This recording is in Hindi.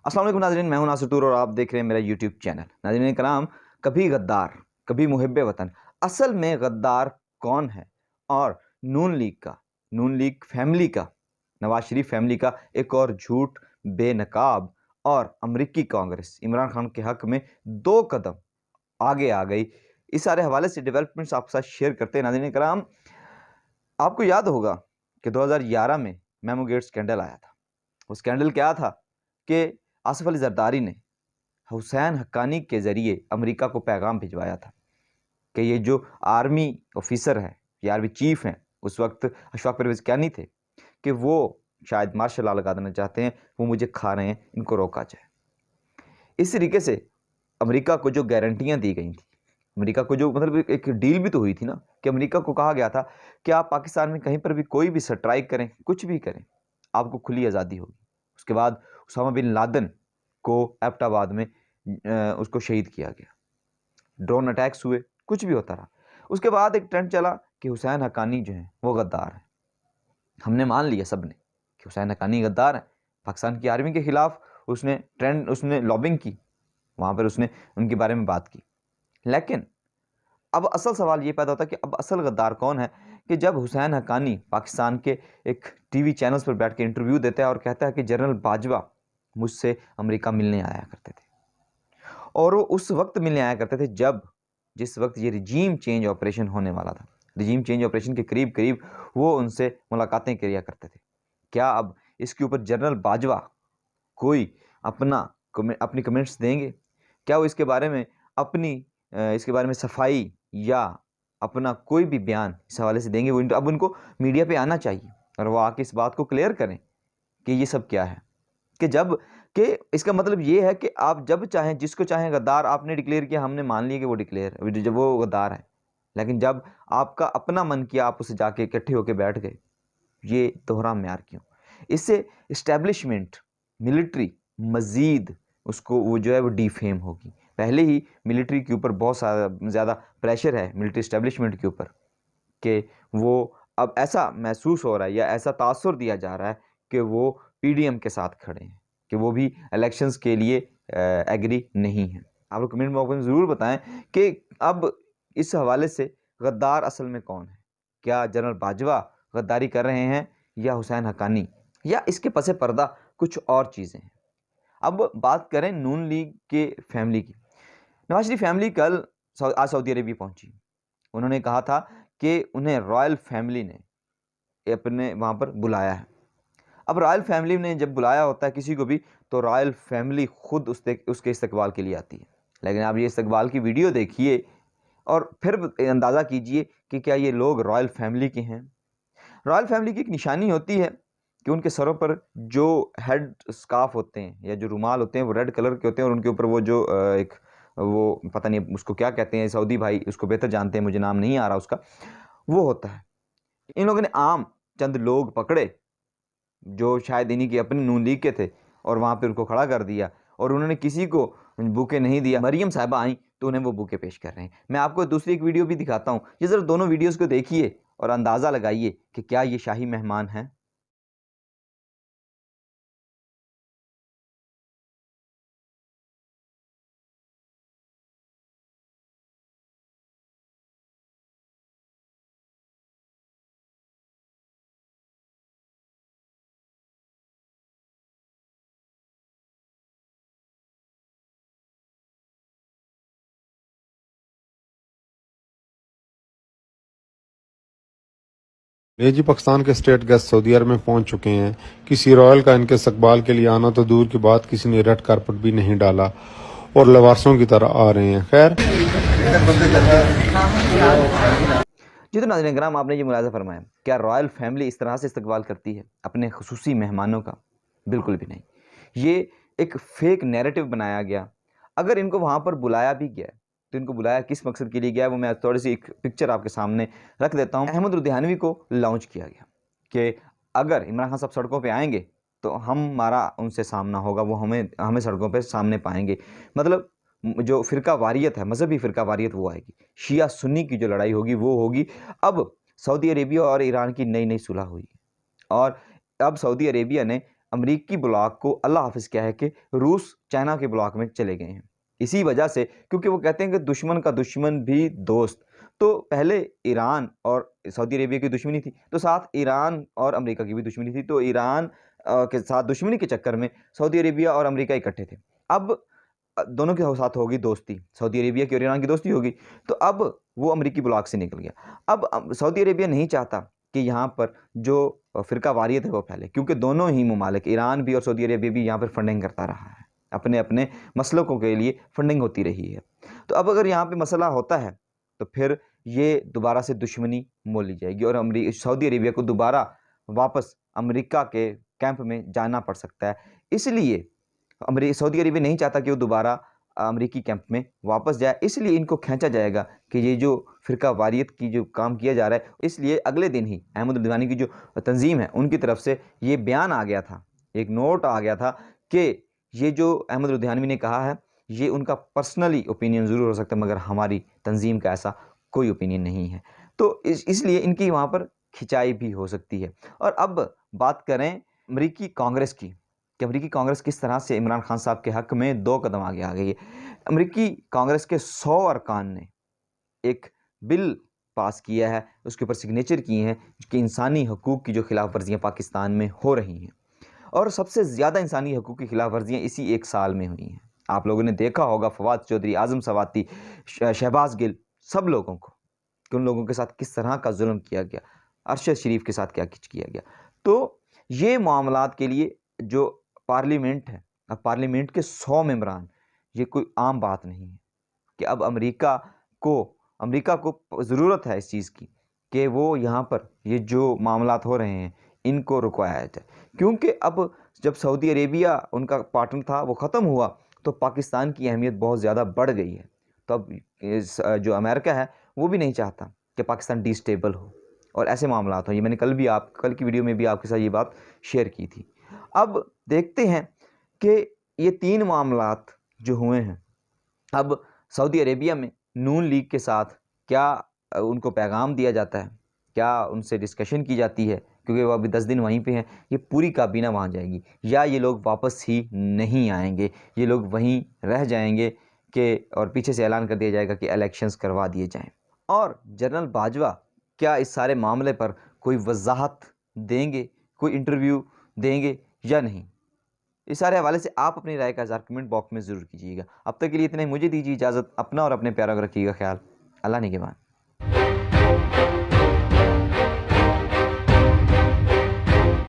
अस्सलाम वालेकुम नाज़रीन, मैं हूं नासिर तूर और आप देख रहे हैं मेरा यूट्यूब चैनल। नाज़रीन कराम, कभी गद्दार कभी मुहिब्बे वतन, असल में गद्दार कौन है? और नून लीग फैमिली का, नवाज शरीफ फैमिली का एक और झूठ बेनकाब और अमरीकी कांग्रेस इमरान खान के हक में 2 कदम आगे आ गई। इस सारे हवाले से डेवलपमेंट्स आपके साथ शेयर करते हैं। नाज़रीन कराम, आपको याद होगा कि 2011 में मेमो गेट स्कैंडल आया था। वो स्कैंडल क्या था कि आसिफ अली जरदारी ने हुसैन हक्कानी के ज़रिए अमेरिका को पैगाम भिजवाया था कि ये जो आर्मी ऑफिसर है, ये आर्मी चीफ हैं, उस वक्त अशफाक परवेज़ कियानी थे, कि वो शायद मार्शल लॉ लगा देना चाहते हैं, वो मुझे खा रहे हैं, इनको रोका जाए। इस तरीके से अमेरिका को जो गारंटियाँ दी गई थी, अमेरिका को जो मतलब एक डील भी तो हुई थी ना, कि अमेरिका को कहा गया था कि आप पाकिस्तान में कहीं पर भी कोई भी स्ट्राइक करें, कुछ भी करें, आपको खुली आज़ादी होगी। उसके बाद उसामा बिन लादेन को एबटाबाद में उसको शहीद किया गया, ड्रोन अटैक्स हुए, कुछ भी होता रहा। उसके बाद एक ट्रेंड चला कि हुसैन हक्कानी जो है वो गद्दार है। हमने मान लिया सब ने कि हुसैन हक्कानी गद्दार है। पाकिस्तान की आर्मी के खिलाफ उसने लॉबिंग की, वहाँ पर उसने उनके बारे में बात की। लेकिन अब असल सवाल ये पैदा होता है कि अब असल गद्दार कौन है? कि जब हुसैन हक्कानी पाकिस्तान के एक टीवी चैनल्स पर बैठ के इंटरव्यू देता है और कहता है कि जनरल बाजवा मुझसे अमेरिका मिलने आया करते थे, और वो उस वक्त मिलने आया करते थे जिस वक्त ये रिजीम चेंज ऑपरेशन होने वाला था। रिजीम चेंज ऑपरेशन के करीब करीब वो उनसे मुलाकातें किया करते थे। क्या अब इसके ऊपर जनरल बाजवा कोई अपनी कमेंट्स देंगे? क्या वो इसके बारे में सफाई या अपना कोई भी बयान इस हवाले से देंगे? अब उनको मीडिया पे आना चाहिए और वो आके इस बात को क्लियर करें कि ये सब क्या है। कि इसका मतलब ये है कि आप जब चाहें, जिसको चाहें गद्दार आपने डिक्लेयर किया, हमने मान लिया कि वो जब वो गद्दार है। लेकिन जब आपका अपना मन किया, आप उसे जाके इकट्ठे होकर बैठ गए, ये दोहरा म्यार क्यों? इससे इस्टेब्लिशमेंट, मिलिट्री मज़ीद उसको वो जो है वो डिफेम होगी। पहले ही मिलिट्री के ऊपर बहुत ज़्यादा प्रेशर है, मिलिट्री इस्टेब्लिशमेंट के ऊपर, कि वो अब ऐसा महसूस हो रहा है या ऐसा तासुर दिया जा रहा है कि वो पीडीएम के साथ खड़े हैं, कि वो भी इलेक्शंस के लिए एग्री नहीं है। आप लोग कमेंट बॉक्स में ज़रूर बताएं कि अब इस हवाले से गद्दार असल में कौन है? क्या जनरल बाजवा गद्दारी कर रहे हैं या हुसैन हक्कानी, या इसके पसे पर्दा कुछ और चीज़ें हैं? अब बात करें नून लीग के फैमिली की। नवाज शरीफ फैमिली कल आज सऊदी अरेबिया पहुंची। उन्होंने कहा था कि उन्हें रॉयल फैमिली ने अपने वहाँ पर बुलाया है। अब रॉयल फैमिली ने जब बुलाया होता है किसी को भी, तो रॉयल फैमिली खुद उसके इस्तकबाल के लिए आती है। लेकिन आप ये इस्तकबाल की वीडियो देखिए और फिर अंदाज़ा कीजिए कि क्या ये लोग रॉयल फैमिली के हैं। रॉयल फैमिली की एक निशानी होती है कि उनके सरों पर जो हेड स्कार्फ होते हैं या जो रुमाल होते हैं वो रेड कलर के होते हैं, और उनके ऊपर वो जो एक वो पता नहीं उसको क्या कहते हैं, सऊदी भाई उसको बेहतर जानते हैं, मुझे नाम नहीं आ रहा उसका, वो होता है। इन लोगों ने आम चंद लोग पकड़े जो शायद इन्हीं के अपने नून लीग के थे और वहाँ पे उनको खड़ा कर दिया, और उन्होंने किसी को बुके नहीं दिया। मरियम साहिबा आई तो उन्हें वो बुके पेश कर रहे हैं। मैं आपको दूसरी एक वीडियो भी दिखाता हूँ, ये ज़रा दोनों वीडियोज़ को देखिए और अंदाज़ा लगाइए कि क्या ये शाही मेहमान हैं। ये जी पाकिस्तान के स्टेट गेस्ट सऊदी अरब में पहुंच चुके हैं। किसी रॉयल का इनके इस्तकबाल के लिए आना तो दूर की बात, किसी ने रेड कारपेट भी नहीं डाला और लवारसों की तरह आ रहे हैं। खैर जी, तो नाज़रीन किराम, आपने ये मुलाज़ा फरमाया, क्या रॉयल फैमिली इस तरह से इस्तकबाल करती है अपने खुसूसी मेहमानों का? बिल्कुल भी नहीं। ये एक फेक नैरेटिव बनाया गया। अगर इनको वहाँ पर बुलाया भी गया तो इनको बुलाया किस मकसद के लिए गया, वो मैं थोड़ी सी एक पिक्चर आपके सामने रख देता हूँ। अहमद लुधियानवी को लॉन्च किया गया कि अगर इमरान खान साहब सड़कों पे आएंगे तो हमारा उनसे सामना होगा, वो हमें सड़कों पे सामने पाएंगे। मतलब जो फ़िरका वारियत है, मज़हबी फ़िरका वारियत, वो आएगी। शिया सुन्नी की जो लड़ाई होगी वो होगी। अब सऊदी अरेबिया और ईरान की नई सुलह हुई और अब सऊदी अरेबिया ने अमेरिकी ब्लॉक को अल्लाह हाफिज़ क्या है कि रूस चाइना के ब्लॉक में चले गए हैं। इसी वजह से, क्योंकि वो कहते हैं कि दुश्मन का दुश्मन भी दोस्त। तो पहले ईरान और सऊदी अरेबिया की दुश्मनी थी, तो साथ ईरान और अमेरिका की भी दुश्मनी थी। तो ईरान के साथ दुश्मनी के चक्कर में सऊदी अरेबिया और अमेरिका इकट्ठे थे। अब दोनों के साथ होगी दोस्ती, सऊदी अरेबिया की और ईरान की दोस्ती होगी। तो अब वो अमेरिकी ब्लॉक से निकल गया। अब सऊदी अरेबिया नहीं चाहता कि यहाँ पर जो फ़िरका वारियत है वो फैले, क्योंकि दोनों ही ममालिक, ईरान भी और सऊदी अरेबिया भी, यहाँ पर फंडिंग करता रहा है, अपने अपने मसलकों के लिए फंडिंग होती रही है। तो अब अगर यहाँ पे मसला होता है तो फिर ये दोबारा से दुश्मनी मोल ली जाएगी और सऊदी अरेबिया को दोबारा वापस अमेरिका के कैंप में जाना पड़ सकता है। इसलिए सऊदी अरेबिया नहीं चाहता कि वो दोबारा अमेरिकी कैंप में वापस जाए, इसलिए इनको खींचा जाएगा कि ये जो फ़िरका वारियत की जो काम किया जा रहा है, इसलिए अगले दिन ही अहमद लुधियानी की जो तंजीम है उनकी तरफ से ये बयान आ गया था, एक नोट आ गया था कि ये जो अहमद लुधियानवी ने कहा है ये उनका पर्सनली ओपिनियन ज़रूर हो सकता है, मगर हमारी तंजीम का ऐसा कोई ओपिनियन नहीं है। तो इसलिए इनकी वहाँ पर खिंचाई भी हो सकती है। और अब बात करें अमेरिकी कांग्रेस की, कि अमेरिकी कांग्रेस किस तरह से इमरान खान साहब के हक़ में 2 कदम आगे आ गई है। अमेरिकी कांग्रेस के 100 अरकान ने एक बिल पास किया है, उसके ऊपर सिग्नेचर किए हैं कि इंसानी हकूक़ की जो खिलाफ वर्जियाँ पाकिस्तान में हो रही हैं, और सबसे ज़्यादा इंसानी हकूक़ की खिलाफ वर्जियाँ इसी 1 साल में हुई हैं। आप लोगों ने देखा होगा फवाद चौधरी, आज़म सवाती, शहबाज गिल, सब लोगों को, कि उन लोगों के साथ किस तरह का जुल्म किया गया, अरशद शरीफ के साथ क्या कुछ किया गया। तो ये मामलात के लिए जो पार्लियामेंट है, अब पार्लियामेंट के 100 मेंबरान, ये कोई आम बात नहीं है कि अब अमेरिका को ज़रूरत है इस चीज़ की कि वो यहाँ पर ये जो मामलात हो रहे हैं इनको रुकवाया जाए। क्योंकि अब जब सऊदी अरेबिया उनका पार्टनर था वो ख़त्म हुआ तो पाकिस्तान की अहमियत बहुत ज़्यादा बढ़ गई है। तो अब जो अमेरिका है वो भी नहीं चाहता कि पाकिस्तान डिस्टेबल हो और ऐसे मामलात हों। ये मैंने कल की वीडियो में भी आपके साथ ये बात शेयर की थी। अब देखते हैं कि ये 3 मामलात जो हुए हैं, अब सऊदी अरेबिया में नून लीग के साथ क्या उनको पैगाम दिया जाता है, क्या उनसे डिस्कशन की जाती है, क्योंकि वो अभी 10 दिन वहीं पे हैं, ये पूरी काबीना वहाँ जाएगी, या ये लोग वापस ही नहीं आएंगे, ये लोग वहीं रह जाएंगे और पीछे से ऐलान कर दिया जाएगा कि इलेक्शंस करवा दिए जाएं। और जनरल बाजवा क्या इस सारे मामले पर कोई वजाहत देंगे, कोई इंटरव्यू देंगे या नहीं? इस सारे हवाले से आप अपनी राय का इज़हार कमेंट बॉक्स में ज़रूर कीजिएगा। अब तक के लिए इतना ही, मुझे दीजिए इजाज़त। अपना और अपने प्यारों का रखिएगा ख्याल। अल्लाह निगहबान।